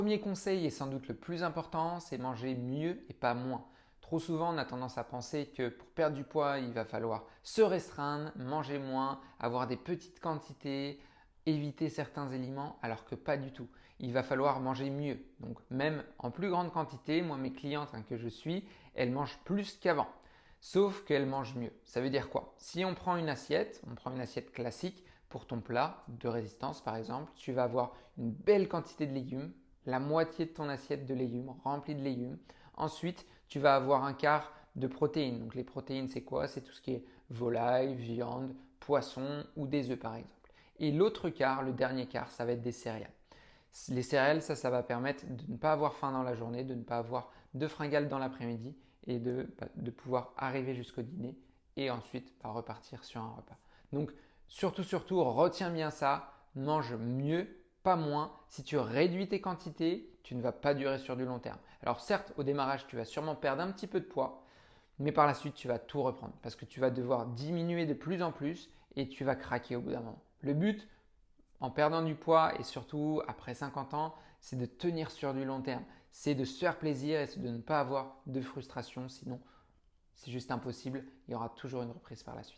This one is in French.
Premier conseil et sans doute le plus important, c'est manger mieux et pas moins. Trop souvent, on a tendance à penser que pour perdre du poids, il va falloir se restreindre, manger moins, avoir des petites quantités, éviter certains aliments, alors que pas du tout. Il va falloir manger mieux. Donc même en plus grande quantité, moi mes clientes que je suis, elles mangent plus qu'avant. Sauf qu'elles mangent mieux. Ça veut dire quoi? Si on prend une assiette classique pour ton plat de résistance par exemple, tu vas avoir une belle quantité de légumes, la moitié de ton assiette de légumes, remplie de légumes. Ensuite, tu vas avoir un quart de protéines. Donc les protéines, c'est quoi? C'est tout ce qui est volaille, viande, poisson ou des œufs par exemple. Et l'autre quart, le dernier quart, ça va être des céréales. Les céréales, ça va permettre de ne pas avoir faim dans la journée, de ne pas avoir de fringales dans l'après-midi et de pouvoir arriver jusqu'au dîner et ensuite repartir sur un repas. Donc surtout, retiens bien ça, mange mieux, pas moins. Si tu réduis tes quantités, tu ne vas pas durer sur du long terme. Alors certes, au démarrage, tu vas sûrement perdre un petit peu de poids, mais par la suite, tu vas tout reprendre parce que tu vas devoir diminuer de plus en plus et tu vas craquer au bout d'un moment. Le but, en perdant du poids et surtout après 50 ans, c'est de tenir sur du long terme. C'est de se faire plaisir et de ne pas avoir de frustration, sinon c'est juste impossible. Il y aura toujours une reprise par la suite.